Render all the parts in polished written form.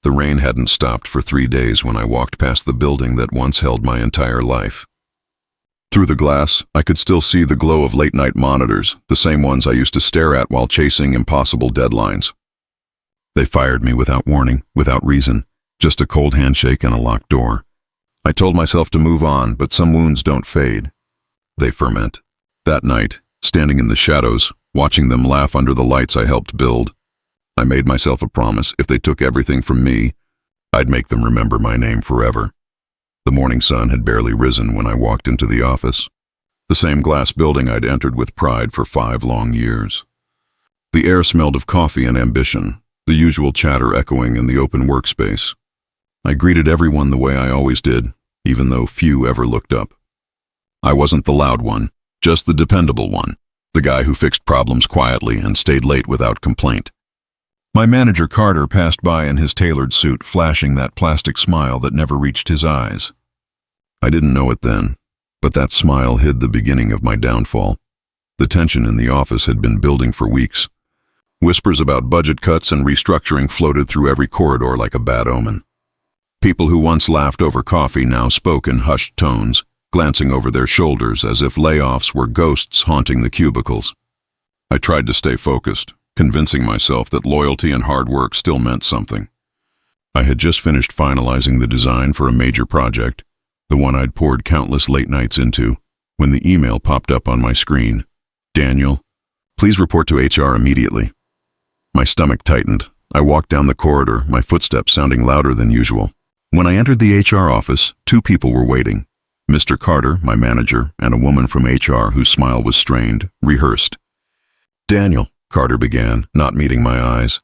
The rain hadn't stopped for 3 days when I walked past the building that once held my entire life. Through the glass, I could still see the glow of late-night monitors, the same ones I used to stare at while chasing impossible deadlines. They fired me without warning, without reason, just a cold handshake and a locked door. I told myself to move on, but some wounds don't fade. They ferment. That night, standing in the shadows, watching them laugh under the lights I helped build, I made myself a promise: if they took everything from me, I'd make them remember my name forever. The morning sun had barely risen when I walked into the office, the same glass building I'd entered with pride for 5 long years. The air smelled of coffee and ambition, the usual chatter echoing in the open workspace. I greeted everyone the way I always did, even though few ever looked up. I wasn't the loud one, just the dependable one, the guy who fixed problems quietly and stayed late without complaint. My manager Carter passed by in his tailored suit, flashing that plastic smile that never reached his eyes. I didn't know it then, but that smile hid the beginning of my downfall. The tension in the office had been building for weeks. Whispers about budget cuts and restructuring floated through every corridor like a bad omen. People who once laughed over coffee now spoke in hushed tones, glancing over their shoulders as if layoffs were ghosts haunting the cubicles. I tried to stay focused, convincing myself that loyalty and hard work still meant something. I had just finished finalizing the design for a major project, the one I'd poured countless late nights into, when the email popped up on my screen. "Daniel, please report to HR immediately." My stomach tightened. I walked down the corridor, my footsteps sounding louder than usual. When I entered the HR office, 2 people were waiting. Mr. Carter, my manager, and a woman from HR whose smile was strained, rehearsed. "Daniel," Carter began, not meeting my eyes,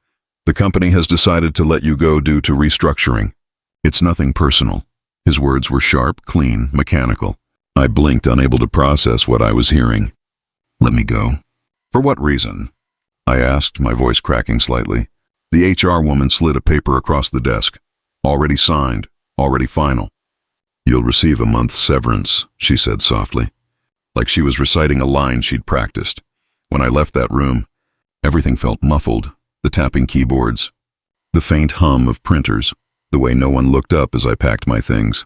"the company has decided to let you go due to restructuring. It's nothing personal." His words were sharp, clean, mechanical. I blinked, unable to process what I was hearing. "Let me go." "For what reason?" I asked, my voice cracking slightly. The HR woman slid a paper across the desk. "Already signed, already final." "You'll receive a month's severance," she said softly, like she was reciting a line she'd practiced. When I left that room, everything felt muffled, the tapping keyboards, the faint hum of printers, the way no one looked up as I packed my things.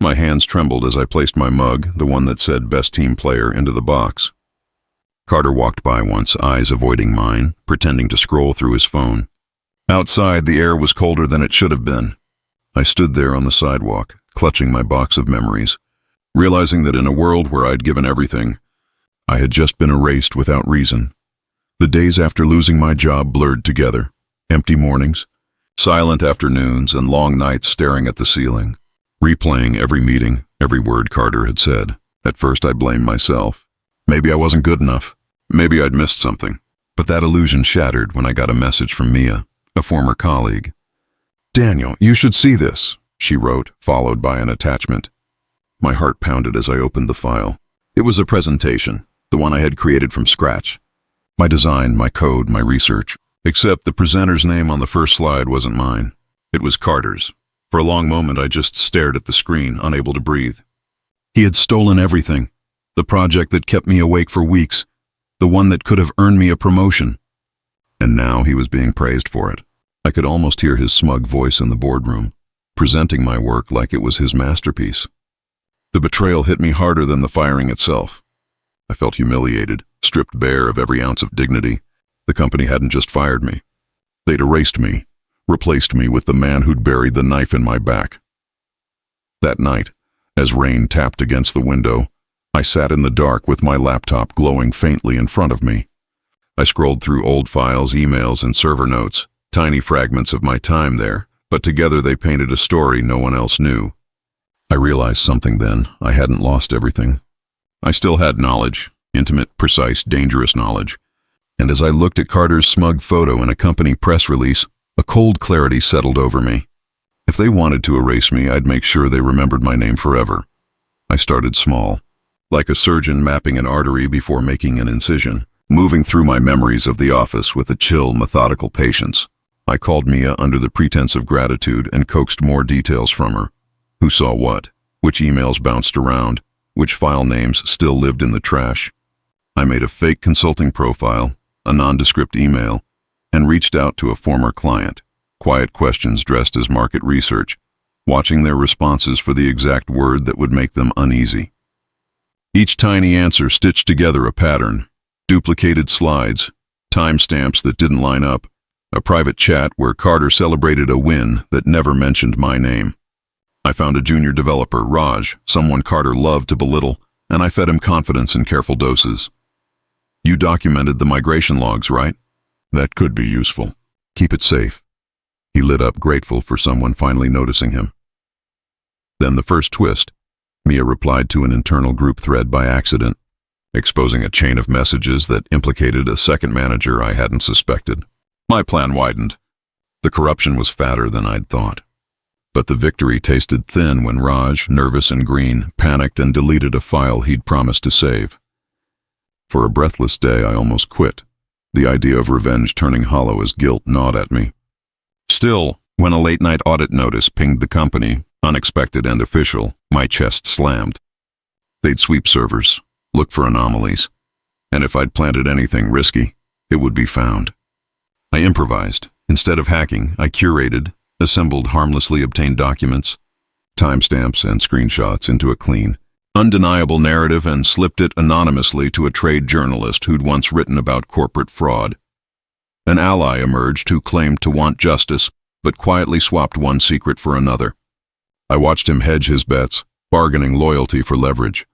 My hands trembled as I placed my mug, the one that said "Best Team Player," into the box. Carter walked by once, eyes avoiding mine, pretending to scroll through his phone. Outside, the air was colder than it should have been. I stood there on the sidewalk, clutching my box of memories, realizing that in a world where I'd given everything, I had just been erased without reason. The days after losing my job blurred together. Empty mornings, silent afternoons, and long nights staring at the ceiling, replaying every meeting, every word Carter had said. At first I blamed myself. Maybe I wasn't good enough. Maybe I'd missed something. But that illusion shattered when I got a message from Mia, a former colleague. "Daniel, you should see this," she wrote, followed by an attachment. My heart pounded as I opened the file. It was a presentation, the one I had created from scratch. My design, my code, my research. Except the presenter's name on the first slide wasn't mine. It was Carter's. For a long moment I just stared at the screen, unable to breathe. He had stolen everything. The project that kept me awake for weeks. The one that could have earned me a promotion. And now he was being praised for it. I could almost hear his smug voice in the boardroom, presenting my work like it was his masterpiece. The betrayal hit me harder than the firing itself. I felt humiliated, stripped bare of every ounce of dignity. The company hadn't just fired me. They'd erased me, replaced me with the man who'd buried the knife in my back. That night, as rain tapped against the window, I sat in the dark with my laptop glowing faintly in front of me. I scrolled through old files, emails, and server notes, tiny fragments of my time there, but together they painted a story no one else knew. I realized something then. I hadn't lost everything. I still had knowledge, intimate, precise, dangerous knowledge. And as I looked at Carter's smug photo in a company press release, a cold clarity settled over me. If they wanted to erase me, I'd make sure they remembered my name forever. I started small, like a surgeon mapping an artery before making an incision, moving through my memories of the office with a chill, methodical patience. I called Mia under the pretense of gratitude and coaxed more details from her. Who saw what? Which emails bounced around? Which file names still lived in the trash? I made a fake consulting profile, a nondescript email, and reached out to a former client, quiet questions dressed as market research, watching their responses for the exact word that would make them uneasy. Each tiny answer stitched together a pattern, duplicated slides, timestamps that didn't line up, a private chat where Carter celebrated a win that never mentioned my name. I found a junior developer, Raj, someone Carter loved to belittle, and I fed him confidence in careful doses. You documented the migration logs, right? That could be useful. Keep it safe. He lit up, grateful for someone finally noticing him. Then the first twist. Mia replied to an internal group thread by accident, exposing a chain of messages that implicated a second manager I hadn't suspected. My plan widened. The corruption was fatter than I'd thought. But the victory tasted thin when Raj, nervous and green, panicked and deleted a file he'd promised to save. For a breathless day, I almost quit. The idea of revenge turning hollow as guilt gnawed at me. Still, when a late-night audit notice pinged the company, unexpected and official, my chest slammed. They'd sweep servers, look for anomalies, and if I'd planted anything risky, it would be found. I improvised. Instead of hacking, I curated, assembled harmlessly obtained documents, timestamps and screenshots into a clean, undeniable narrative and slipped it anonymously to a trade journalist who'd once written about corporate fraud. An ally emerged who claimed to want justice, but quietly swapped one secret for another. I watched him hedge his bets, bargaining loyalty for leverage.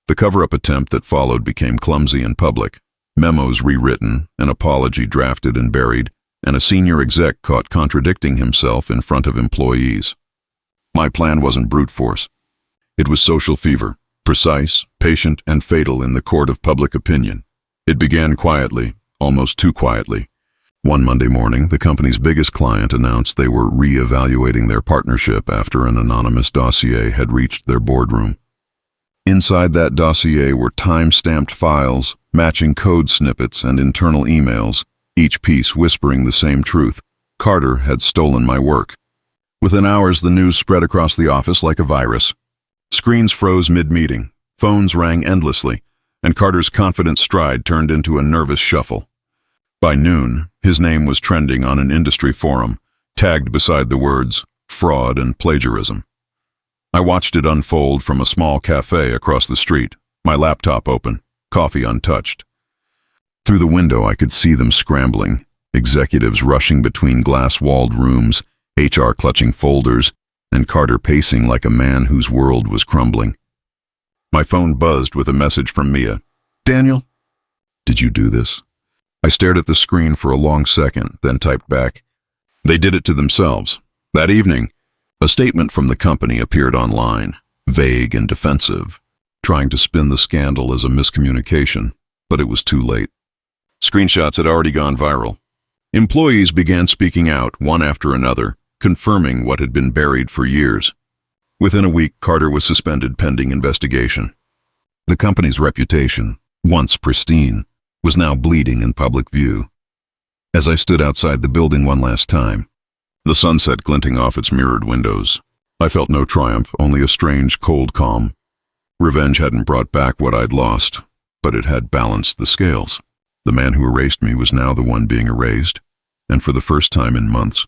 The cover-up attempt that followed became clumsy in public. Memos rewritten, an apology drafted and buried, and a senior exec caught contradicting himself in front of employees. My plan wasn't brute force. It was social fever, precise, patient, and fatal in the court of public opinion. It began quietly, almost too quietly. One Monday morning, the company's biggest client announced they were re-evaluating their partnership after an anonymous dossier had reached their boardroom. Inside that dossier were time-stamped files, matching code snippets and internal emails, each piece whispering the same truth. Carter had stolen my work. Within hours, the news spread across the office like a virus. Screens froze mid-meeting, phones rang endlessly, and Carter's confident stride turned into a nervous shuffle. By noon, his name was trending on an industry forum, tagged beside the words, fraud and plagiarism. I watched it unfold from a small cafe across the street, my laptop open, coffee untouched. Through the window, I could see them scrambling, executives rushing between glass-walled rooms, HR clutching folders, and Carter pacing like a man whose world was crumbling. My phone buzzed with a message from Mia. Daniel? Did you do this? I stared at the screen for a long second, then typed back. They did it to themselves. That evening, a statement from the company appeared online, vague and defensive, trying to spin the scandal as a miscommunication, but it was too late. Screenshots had already gone viral. Employees began speaking out, one after another, confirming what had been buried for years. Within a week, Carter was suspended pending investigation. The company's reputation, once pristine, was now bleeding in public view. As I stood outside the building one last time, the sunset glinting off its mirrored windows, I felt no triumph, only a strange, cold calm. Revenge hadn't brought back what I'd lost, but it had balanced the scales. The man who erased me was now the one being erased, and for the first time in months,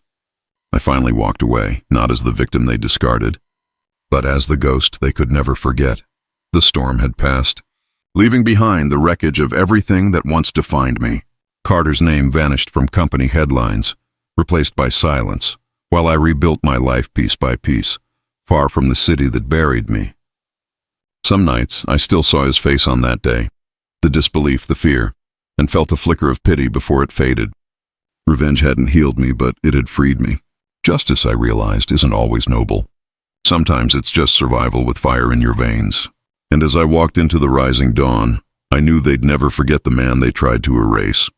I finally walked away, not as the victim they discarded, but as the ghost they could never forget. The storm had passed, leaving behind the wreckage of everything that once defined me. Carter's name vanished from company headlines, replaced by silence, while I rebuilt my life piece by piece, far from the city that buried me. Some nights, I still saw his face on that day, the disbelief, the fear, and felt a flicker of pity before it faded. Revenge hadn't healed me, but it had freed me. Justice, I realized, isn't always noble. Sometimes it's just survival with fire in your veins. And as I walked into the rising dawn, I knew they'd never forget the man they tried to erase.